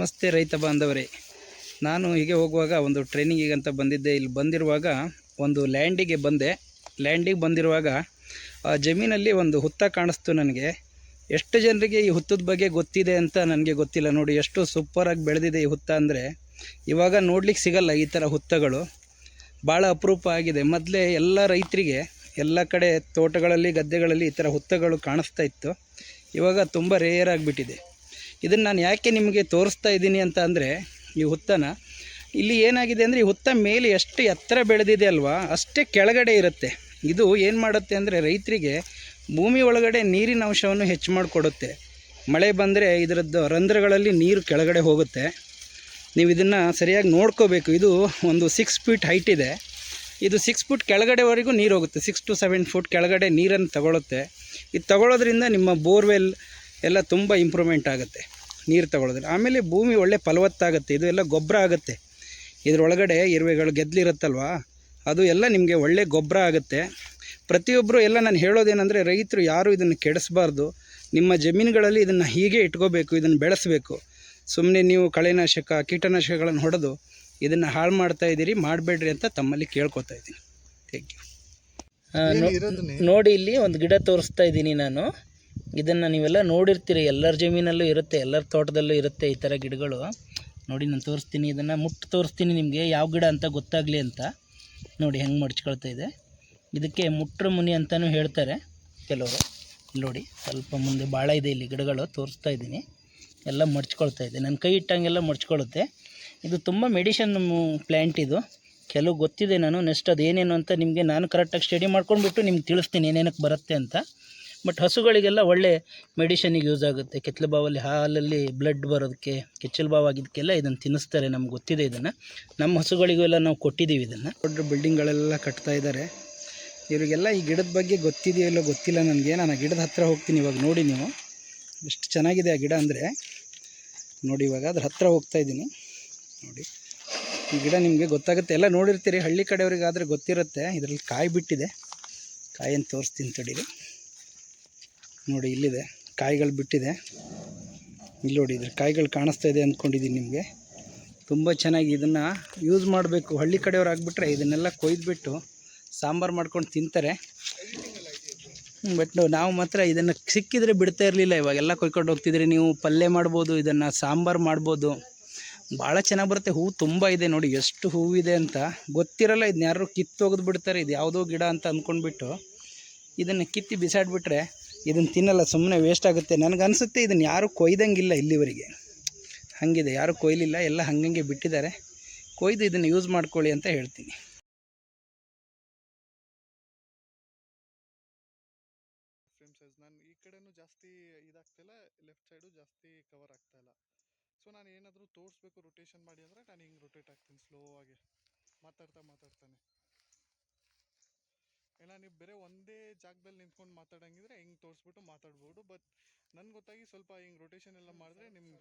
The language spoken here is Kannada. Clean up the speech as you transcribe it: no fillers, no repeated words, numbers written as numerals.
ನಮಸ್ತೆ ರೈತ ಬಾಂಧವರೇ. ನಾನು ಹೀಗೆ ಹೋಗುವಾಗ ಒಂದು ಟ್ರೈನಿಂಗಿಗೆ ಅಂತ ಬಂದಿದ್ದೆ. ಇಲ್ಲಿ ಬಂದಿರುವಾಗ ಒಂದು ಲ್ಯಾಂಡಿಗೆ ಬಂದಿರುವಾಗ ಆ ಜಮೀನಲ್ಲಿ ಒಂದು ಹುತ್ತ ಕಾಣಿಸ್ತು ನನಗೆ. ಎಷ್ಟು ಜನರಿಗೆ ಈ ಹುತ್ತದ ಬಗ್ಗೆ ಗೊತ್ತಿದೆ ಅಂತ ನನಗೆ ಗೊತ್ತಿಲ್ಲ. ನೋಡಿ ಎಷ್ಟು ಸೂಪರಾಗಿ ಬೆಳೆದಿದೆ ಈ ಹುತ್ತ ಅಂದರೆ. ಇವಾಗ ನೋಡ್ಲಿಕ್ಕೆ ಸಿಗಲ್ಲ ಈ ಥರ ಹುತ್ತಗಳು, ಭಾಳ ಅಪರೂಪ ಆಗಿದೆ. ಮೊದಲೇ ಎಲ್ಲ ರೈತರಿಗೆ ಎಲ್ಲ ಕಡೆ ತೋಟಗಳಲ್ಲಿ ಗದ್ದೆಗಳಲ್ಲಿ ಈ ಥರ ಹುತ್ತಗಳು ಕಾಣಿಸ್ತಾ ಇತ್ತು. ಇವಾಗ ತುಂಬ ರೇರ್ ಆಗಿಬಿಟ್ಟಿದೆ. ಇದನ್ನು ನಾನು ಯಾಕೆ ನಿಮಗೆ ತೋರಿಸ್ತಾ ಇದ್ದೀನಿ ಅಂತ ಅಂದರೆ, ಈ ಹುತ್ತನ ಇಲ್ಲಿ ಏನಾಗಿದೆ ಅಂದರೆ, ಈ ಹುತ್ತ ಮೇಲೆ ಎಷ್ಟು ಎತ್ತರ ಬೆಳೆದಿದೆ ಅಲ್ವಾ, ಅಷ್ಟೇ ಕೆಳಗಡೆ ಇರುತ್ತೆ. ಇದು ಏನು ಮಾಡುತ್ತೆ ಅಂದರೆ, ರೈತರಿಗೆ ಭೂಮಿ ಒಳಗಡೆ ನೀರಿನ ಅಂಶವನ್ನು ಹೆಚ್ಚು ಮಾಡಿಕೊಡುತ್ತೆ. ಮಳೆ ಬಂದರೆ ಇದರದ್ದು ರಂಧ್ರಗಳಲ್ಲಿ ನೀರು ಕೆಳಗಡೆ ಹೋಗುತ್ತೆ. ನೀವು ಇದನ್ನು ಸರಿಯಾಗಿ ನೋಡ್ಕೋಬೇಕು. ಇದು ಒಂದು 6 ಫೀಟ್ ಹೈಟ್ ಇದೆ. ಇದು 6 ಫುಟ್ ಕೆಳಗಡೆವರೆಗೂ ನೀರು ಹೋಗುತ್ತೆ. 6 to 7 ಫುಟ್ ಕೆಳಗಡೆ ನೀರನ್ನು ತಗೊಳುತ್ತೆ. ಇದು ತಗೊಳ್ಳೋದ್ರಿಂದ ನಿಮ್ಮ ಬೋರ್ವೆಲ್ ಎಲ್ಲ ತುಂಬ ಇಂಪ್ರೂವ್ಮೆಂಟ್ ಆಗುತ್ತೆ ನೀರು ತಗೊಳ್ಳೋದ್ರೆ. ಆಮೇಲೆ ಭೂಮಿ ಒಳ್ಳೆ ಫಲವತ್ತಾಗುತ್ತೆ. ಇದು ಎಲ್ಲ ಗೊಬ್ಬರ ಆಗುತ್ತೆ. ಇದರೊಳಗಡೆ ಇರುವೆಗಳು ಗೆದ್ದಲಿರುತ್ತಲ್ವ, ಅದು ಎಲ್ಲ ನಿಮಗೆ ಒಳ್ಳೆ ಗೊಬ್ಬರ ಆಗುತ್ತೆ. ಪ್ರತಿಯೊಬ್ಬರು ಎಲ್ಲ ನಾನು ಹೇಳೋದೇನೆಂದರೆ, ರೈತರು ಯಾರು ಇದನ್ನು ಕೆಡಿಸಬಾರ್ದು. ನಿಮ್ಮ ಜಮೀನುಗಳಲ್ಲಿ ಇದನ್ನು ಹೀಗೆ ಇಟ್ಕೋಬೇಕು, ಇದನ್ನು ಬೆಳೆಸಬೇಕು. ಸುಮ್ಮನೆ ನೀವು ಕಳೆನಾಶಕ ಕೀಟನಾಶಕಗಳನ್ನು ಹೊಡೆದು ಇದನ್ನು ಹಾಳು ಮಾಡ್ತಾ ಇದ್ದೀರಿ, ಮಾಡಬೇಡ್ರಿ ಅಂತ ತಮ್ಮಲ್ಲಿ ಕೇಳ್ಕೊತಾ ಇದ್ದೀನಿ. Thank you. ನೋಡಿ, ಇಲ್ಲಿ ಒಂದು ಗಿಡ ತೋರಿಸ್ತಾ ಇದ್ದೀನಿ ನಾನು. ಇದನ್ನು ನೀವೆಲ್ಲ ನೋಡಿರ್ತೀರಿ, ಎಲ್ಲರ ಜಮೀನಲ್ಲೂ ಇರುತ್ತೆ, ಎಲ್ಲರ ತೋಟದಲ್ಲೂ ಇರುತ್ತೆ ಈ ಥರ ಗಿಡಗಳು. ನೋಡಿ, ನಾನು ತೋರಿಸ್ತೀನಿ, ಇದನ್ನು ಮುಟ್ಟು ತೋರಿಸ್ತೀನಿ ನಿಮಗೆ ಯಾವ ಗಿಡ ಅಂತ ಗೊತ್ತಾಗಲಿ ಅಂತ. ನೋಡಿ ಹೆಂಗೆ ಮಡ್ಚ್ಕೊಳ್ತಾ ಇದೆ. ಇದಕ್ಕೆ ಮುಟ್ರ ಮುನಿ ಅಂತಲೂ ಹೇಳ್ತಾರೆ ಕೆಲವರು. ನೋಡಿ, ಸ್ವಲ್ಪ ಮುಂದೆ ಭಾಳ ಇದೆ ಇಲ್ಲಿ ಗಿಡಗಳು, ತೋರಿಸ್ತಾ ಇದ್ದೀನಿ. ಎಲ್ಲ ಮಡ್ಚ್ಕೊಳ್ತಾ ಇದೆ, ನನ್ನ ಕೈ ಇಟ್ಟಂಗೆಲ್ಲ ಮಡ್ಚ್ಕೊಳ್ಳುತ್ತೆ. ಇದು ತುಂಬ ಮೆಡಿಷನ್ ಪ್ಲ್ಯಾಂಟ್ ಇದು. ಕೆಲವು ಗೊತ್ತಿದೆ, ನಾನು ನೆಕ್ಸ್ಟ್ ಅದು ಏನೇನು ಅಂತ ನಿಮಗೆ ನಾನು ಕರೆಕ್ಟಾಗಿ ಸ್ಟಡಿ ಮಾಡ್ಕೊಂಡ್ಬಿಟ್ಟು ನಿಮ್ಗೆ ತಿಳಿಸ್ತೀನಿ ಏನೇನಕ್ಕೆ ಬರುತ್ತೆ ಅಂತ. ಬಟ್ ಹಸುಗಳಿಗೆಲ್ಲ ಒಳ್ಳೆ ಮೆಡಿಷನಿಗೆ ಯೂಸ್ ಆಗುತ್ತೆ. ಕೆಚ್ಚಲು ಬಾವಲ್ಲಿ ಹಾಲಲ್ಲಿ ಬ್ಲಡ್ ಬರೋದಕ್ಕೆ, ಕೆಚ್ಚಲು ಬಾವು ಆಗಿದ್ದಕ್ಕೆಲ್ಲ ಇದನ್ನು ತಿನ್ನಿಸ್ತಾರೆ. ನಮ್ಗೆ ಗೊತ್ತಿದೆ ಇದನ್ನು, ನಮ್ಮ ಹಸುಗಳಿಗೂ ಎಲ್ಲ ನಾವು ಕೊಟ್ಟಿದ್ದೀವಿ ಇದನ್ನು. ದೊಡ್ಡ ಬಿಲ್ಡಿಂಗ್ಗಳೆಲ್ಲ ಕಟ್ತಾ ಇದ್ದಾರೆ. ಇವರಿಗೆಲ್ಲ ಈ ಗಿಡದ ಬಗ್ಗೆ ಗೊತ್ತಿದೆಯೋ ಇಲ್ಲೋ ಗೊತ್ತಿಲ್ಲ ನನಗೆ. ನಾನು ಆ ಗಿಡದ ಹತ್ತಿರ ಹೋಗ್ತೀನಿ ಇವಾಗ. ನೋಡಿ ನೀವು ಎಷ್ಟು ಚೆನ್ನಾಗಿದೆ ಆ ಗಿಡ ಅಂದರೆ. ನೋಡಿ, ಇವಾಗ ಅದ್ರ ಹತ್ತಿರ ಹೋಗ್ತಾ ಇದ್ದೀನಿ. ನೋಡಿ, ಈ ಗಿಡ ನಿಮಗೆ ಗೊತ್ತಾಗುತ್ತೆ, ಎಲ್ಲ ನೋಡಿರ್ತೀರಿ. ಹಳ್ಳಿ ಕಡೆಯವರಿಗಾದರೆ ಗೊತ್ತಿರುತ್ತೆ. ಇದರಲ್ಲಿ ಕಾಯಿ ಬಿಟ್ಟಿದೆ, ಕಾಯನ್ನು ತೋರಿಸ್ತೀನಿ ತಡೀರಿ. ನೋಡಿ, ಇಲ್ಲಿದೆ ಕಾಯಿಗಳು ಬಿಟ್ಟಿದೆ. ಇಲ್ಲಿ ನೋಡಿ, ಇದ್ರ ಕಾಯಿಗಳು ಕಾಣಿಸ್ತಾ ಇದೆ ಅಂದ್ಕೊಂಡಿದ್ದೀನಿ ನಿಮಗೆ. ತುಂಬ ಚೆನ್ನಾಗಿ ಇದನ್ನು ಯೂಸ್ ಮಾಡಬೇಕು. ಹಳ್ಳಿ ಕಡೆಯವ್ರು ಆಗಿಬಿಟ್ರೆ ಇದನ್ನೆಲ್ಲ ಕೊಯ್ದುಬಿಟ್ಟು ಸಾಂಬಾರು ಮಾಡ್ಕೊಂಡು ತಿಂತಾರೆ. ಬಟ್ ನಾವು ಮಾತ್ರ ಇದನ್ನು ಸಿಕ್ಕಿದರೆ ಬಿಡ್ತಾ ಇರಲಿಲ್ಲ. ಇವಾಗೆಲ್ಲ ಕೊಯ್ಕೊಂಡು ಹೋಗ್ತಿದ್ರಿ. ನೀವು ಪಲ್ಯ ಮಾಡ್ಬೋದು, ಇದನ್ನು ಸಾಂಬಾರು ಮಾಡ್ಬೋದು, ಭಾಳ ಚೆನ್ನಾಗಿ ಬರುತ್ತೆ. ಹೂವು ತುಂಬ ಇದೆ. ನೋಡಿ ಎಷ್ಟು ಹೂವಿದೆ ಅಂತ ಗೊತ್ತಿರಲ್ಲ. ಇದನ್ನ ಯಾರು ಕಿತ್ತೋಗಿದು ಬಿಡ್ತಾರೆ, ಇದು ಯಾವುದೋ ಗಿಡ ಅಂತ ಅಂದ್ಕೊಂಡ್ಬಿಟ್ಟು ಇದನ್ನು ಕಿತ್ತಿ ಬಿಸಾಡಿಬಿಟ್ರೆ ಇದನ್ನು ತಿನ್ನಲ್ಲ, ಸುಮ್ಮನೆ ವೇಸ್ಟ್ ಆಗುತ್ತೆ. ನನಗನ್ಸುತ್ತೆ ಇದನ್ನು ಯಾರೂ ಕೊಯ್ದಂಗಿಲ್ಲ ಇಲ್ಲಿವರೆಗೆ. ಹಾಗಿದೆ, ಯಾರೂ ಕೊಯ್ಲಿಲ್ಲ, ಎಲ್ಲ ಹಂಗಂಗೆ ಬಿಟ್ಟಿದ್ದಾರೆ. ಕೊಯ್ದು ಇದನ್ನು ಯೂಸ್ ಮಾಡ್ಕೊಳ್ಳಿ ಅಂತ ಹೇಳ್ತೀನಿ. ನಾನು ಈ ಕಡೆನೂ ಜಾಸ್ತಿ ಇದಾಗ್ತಾಯಿಲ್ಲ, ಲೆಫ್ಟ್ ಸೈಡು ಜಾಸ್ತಿ ಕವರ್ ಆಗ್ತಾಯಿಲ್ಲ. ಸೊ ನಾನು ಏನಾದರೂ ತೋರಿಸ್ಬೇಕು ರೊಟೇಷನ್ ಮಾಡಿ ಅಂದರೆ ನಾನು ಹಿಂಗೆ ರೊಟೇಟ್ ಆಗ್ತೀನಿ ಸ್ಲೋ ಆಗಿ, ಮಾತಾಡ್ತಾನೆ. ಇಲ್ಲ ನೀವು ಬೇರೆ ಒಂದೇ ಜಾಗದಲ್ಲಿ ನಿಂತ್ಕೊಂಡು ಮಾತಾಡಂಗಿದ್ರೆ ಹಿಂಗೆ ತೋರಿಸ್ಬಿಟ್ಟು ಮಾತಾಡ್ಬೋದು. ಬಟ್ ನನ್ಗೆ ಗೊತ್ತಾಗಿ ಸ್ವಲ್ಪ ಹಿಂಗೆ ರೊಟೇಷನ್ ಎಲ್ಲ ಮಾಡಿದ್ರೆ ನಿಮ್ಗೆ